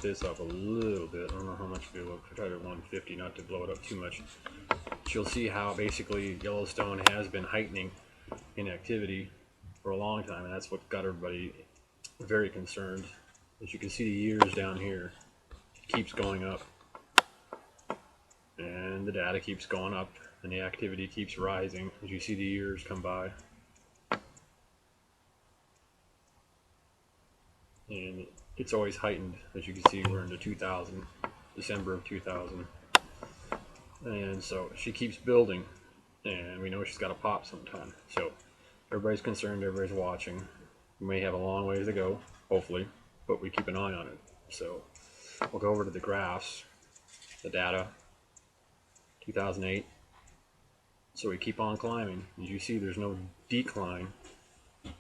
this up a little bit. I don't know how much it will. I tried at 150 not to blow it up too much. But you'll see how basically Yellowstone has been heightening in activity for a long time, and that's what got everybody very concerned. As you can see, the years down here keeps going up, and the data keeps going up, and the activity keeps rising as you see the years come by. And it's always heightened. As you can see, we're into 2000, December of 2000, and so she keeps building, and we know she's got to pop sometime. So everybody's concerned, everybody's watching. We may have a long ways to go, hopefully, but we keep an eye on it. So we'll go over to the graphs, the data, 2008. So we keep on climbing. As you see, there's no decline. It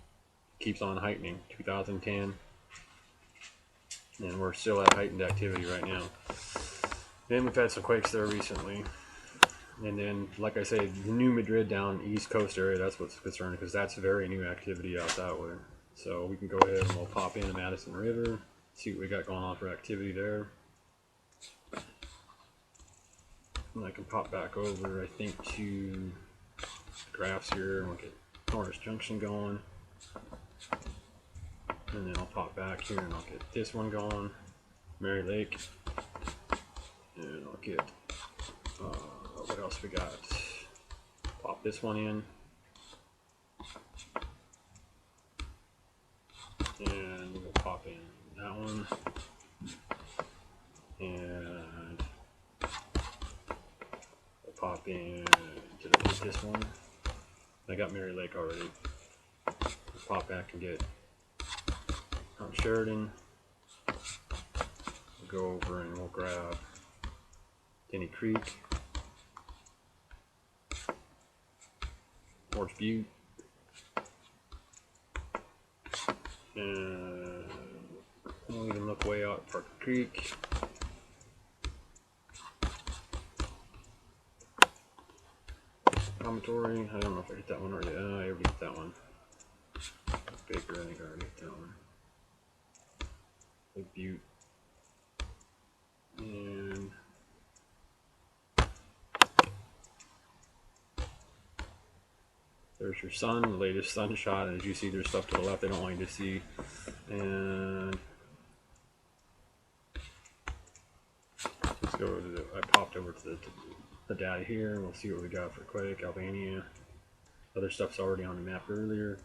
keeps on heightening. 2010, and we're still at heightened activity right now. Then we've had some quakes there recently. And then, like I say, the New Madrid down East Coast area, that's what's concerned, because that's very new activity out that way. So we can go ahead and we'll pop into Madison River, see what we got going on for activity there. And I can pop back over, I think, to the graphs here, and we'll get Norris Junction going. And then I'll pop back here and I'll get this one going, Mary Lake. And I'll get, what else we got? Pop this one in. And we'll pop in that one. And we'll pop in to this one. I got Mary Lake already. We'll pop back and get Sheridan. We'll go over and we'll grab Denny Creek, Horse Butte, and we'll even look way out at Parker Creek. Promontory, I don't know if I hit that one already. I already hit that one. Baker, I think I already hit that one. Big Butte. And there's your sun, the latest sun shot. And as you see, there's stuff to the left they don't want you to see. And let's go over to the, I popped over to the data here, and we'll see what we got for quake, Albania. Other stuff's already on the map earlier.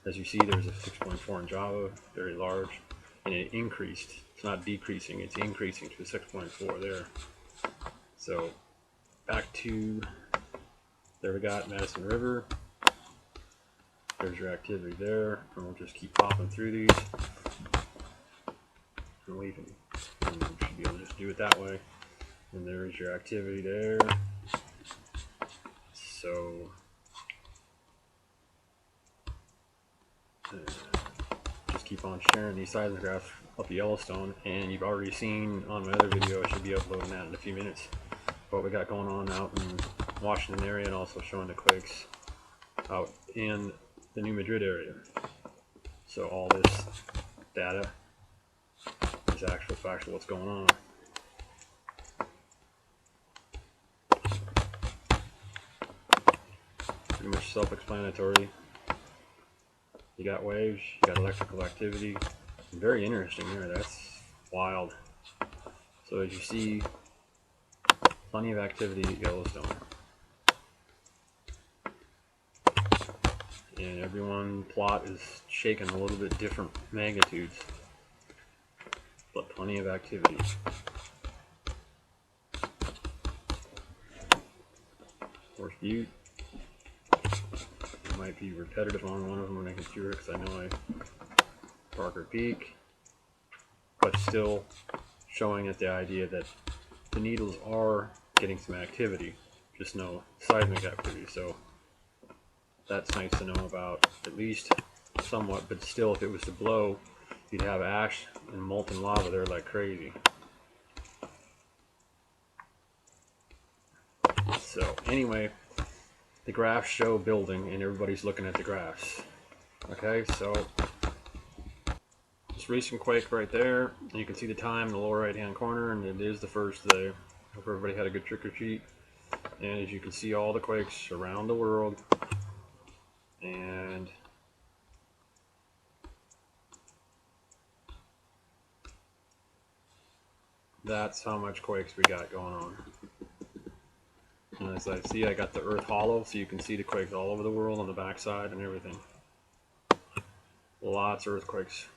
As you see, there's a 6.4 in Java, very large, and it increased. It's not decreasing, it's increasing to 6.4 there. So back to, there we got Madison River. There's your activity there, and we'll just keep popping through these. And we should be able to just do it that way. And there's your activity there. So just keep on sharing these seismographs up the Yellowstone, and you've already seen on my other video, I should be uploading that in a few minutes, what we got going on out in Washington area, and also showing the quakes out in the New Madrid area. So all this data is actual factual what's going on. Pretty much self-explanatory. You got waves, you got electrical activity. Very interesting there, that's wild. So as you see, plenty of activity at Yellowstone. And everyone plot is shaking a little bit different magnitudes, but plenty of activity. Horse Butte. I might be repetitive on one of them when I get through it, because I know Parker Peak, but still showing it the idea that the needles are getting some activity, just no seismic activity. So that's nice to know about, at least somewhat, but still, if it was to blow, you'd have ash and molten lava there like crazy. So anyway, the graphs show building, and everybody's looking at the graphs. Okay, so Just recent quake right there. You can see the time in the lower right hand corner, and it is the first day. Hope everybody had a good trick or treat. And as you can see, all the quakes around the world. And that's how much quakes we got going on. And as I see, I got the earth hollow, so you can see the quakes all over the world on the backside and everything. Lots of earthquakes.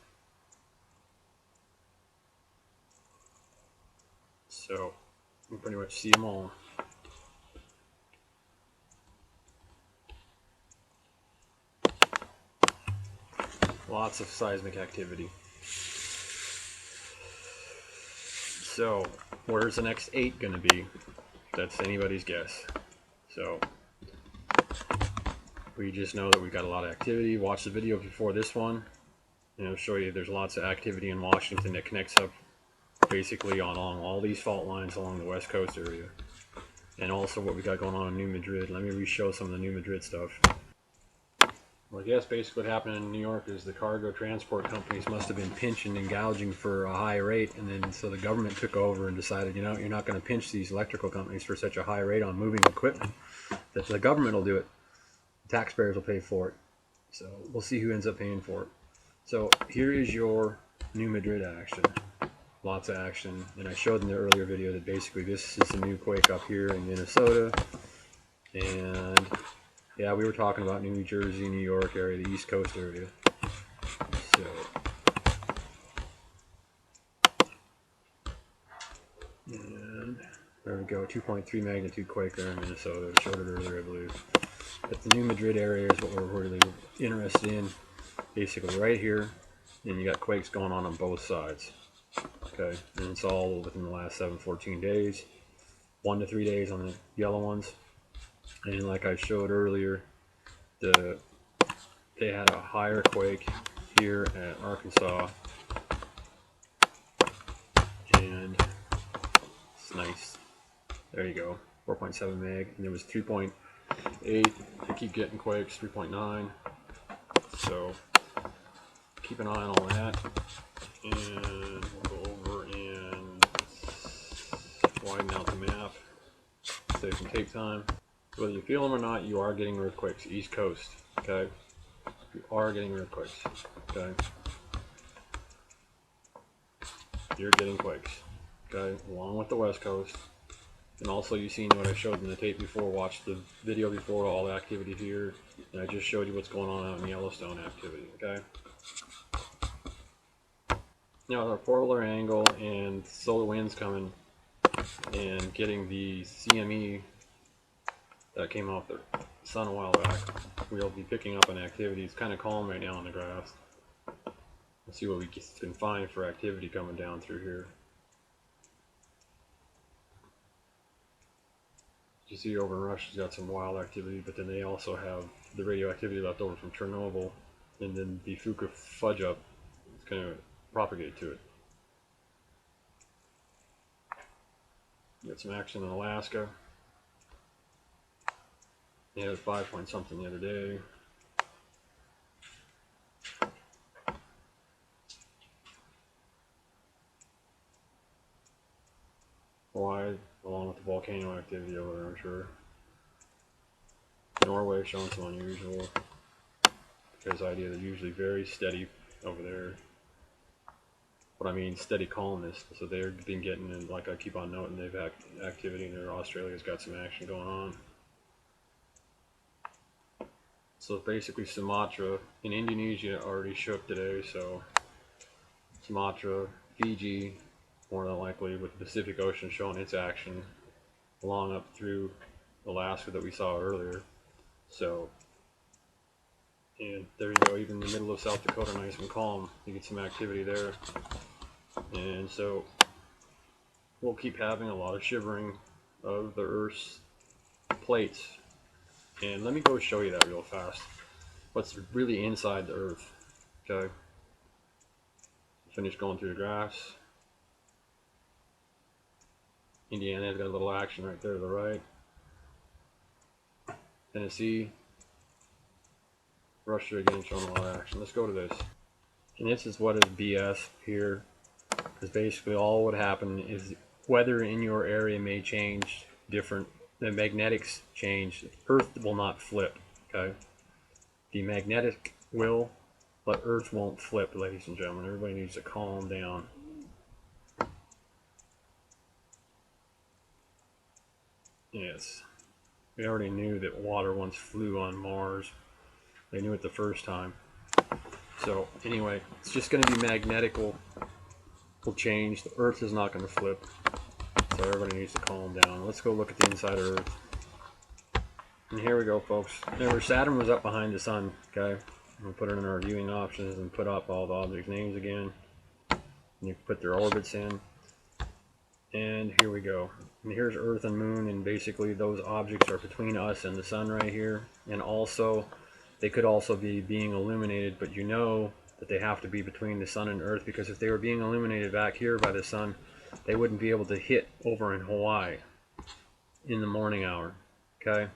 So you can pretty much see them all. Lots of seismic activity. So where's the next 8 going to be? That's anybody's guess. So we just know that we've got a lot of activity. Watch the video before this one, and it'll show you there's lots of activity in Washington that connects up basically along all these fault lines along the west coast area. And also what we got going on in New Madrid. Let me re-show some of the New Madrid stuff. Well, I guess basically what happened in New York is the cargo transport companies must have been pinching and gouging for a high rate, and then so the government took over and decided, you know, you're not going to pinch these electrical companies for such a high rate on moving equipment, that the government will do it. The taxpayers will pay for it. So we'll see who ends up paying for it. So here is your New Madrid action. Lots of action, and I showed in the earlier video that basically this is a new quake up here in Minnesota, and yeah, we were talking about New Jersey, New York area, the East Coast area. So, and there we go, 2.3 magnitude quake there in Minnesota. I showed it earlier, I believe. But the New Madrid area is what we're really interested in. Basically right here, and you got quakes going on both sides. Okay, and it's all within the last 14 days. 1 to 3 days on the yellow ones. And like I showed earlier, they had a higher quake here at Arkansas, and it's nice. There you go, 4.7 meg, and there was 3.8. They keep getting quakes, 3.9. So keep an eye on all that, and we'll go over and widen out the map, save some tape time. Whether you feel them or not, you are getting earthquakes, East Coast, okay? You are getting earthquakes, okay? You're getting quakes, okay? Along with the West Coast. And also you've seen what I showed in the tape before, watch the video before, all the activity here. And I just showed you what's going on out in Yellowstone activity, okay? Now the polar angle and solar winds coming and getting the CME that came off the sun a while back, we'll be picking up on activity. It's kind of calm right now on the graphs. Let's see what we can find for activity coming down through here. You see over in Russia's got some wild activity, but then they also have the radioactivity left over from Chernobyl, and then the Fuka fudge up is going to propagate to it. Got some action in Alaska. Yeah, it was 5 point something the other day. Hawaii, along with the volcano activity over there, I'm sure. Norway showing some unusual. There's idea they're usually very steady over there. But I mean steady calmness. So they've been getting, and like I keep on noting, they've had activity in there. Australia's got some action going on. So basically Sumatra in Indonesia already shook today, so Sumatra, Fiji, more than likely, with the Pacific Ocean showing its action along up through Alaska that we saw earlier. So, and there you go, even in the middle of South Dakota, nice and calm, you get some activity there. And so we'll keep having a lot of shivering of the Earth's plates. And let me go show you that real fast. What's really inside the Earth, okay? Finish going through the graphs. Indiana's got a little action right there to the right. Tennessee. Russia again showing a lot of action. Let's go to this. And this is what is BS here, because basically all what happen is weather in your area may change different. The magnetics change. Earth will not flip. Okay, the magnetic will, but Earth won't flip, ladies and gentlemen. Everybody needs to calm down. Yes, we already knew that water once flew on Mars. They knew it the first time. So anyway, it's just going to be magnetical. Will change. The Earth is not going to flip. So everybody needs to calm down. Let's go look at the inside of Earth. And here we go, folks. Remember, Saturn was up behind the Sun. Okay, we'll put it in our viewing options and put up all the object names again. And you put their orbits in. And here we go. And here's Earth and Moon, and basically those objects are between us and the Sun right here. And also, they could also be being illuminated, but you know that they have to be between the Sun and Earth, because if they were being illuminated back here by the Sun, they wouldn't be able to hit over in Hawaii in the morning hour, okay,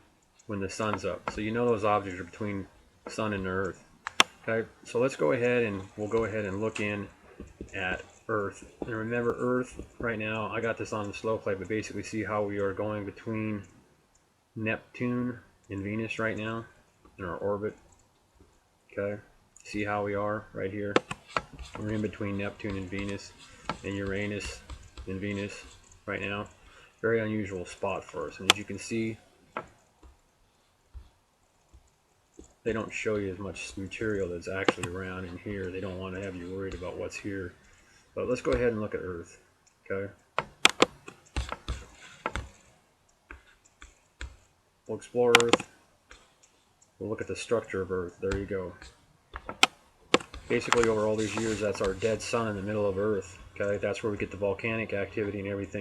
when the Sun's up. So you know those objects are between Sun and Earth. Okay, so let's go ahead and we'll go ahead and look in at Earth. And remember, Earth right now, I got this on the slow play, but basically see how we are going between Neptune and Venus right now in our orbit. Okay, see how we are right here. We're in between Neptune and Venus, and Uranus and Venus right now. Very unusual spot for us. And as you can see, they don't show you as much material that's actually around in here. They don't want to have you worried about what's here. But let's go ahead and look at Earth. Okay, we'll explore Earth. We'll look at the structure of Earth. There you go. Basically, over all these years, that's our dead sun in the middle of Earth. Okay, that's where we get the volcanic activity and everything.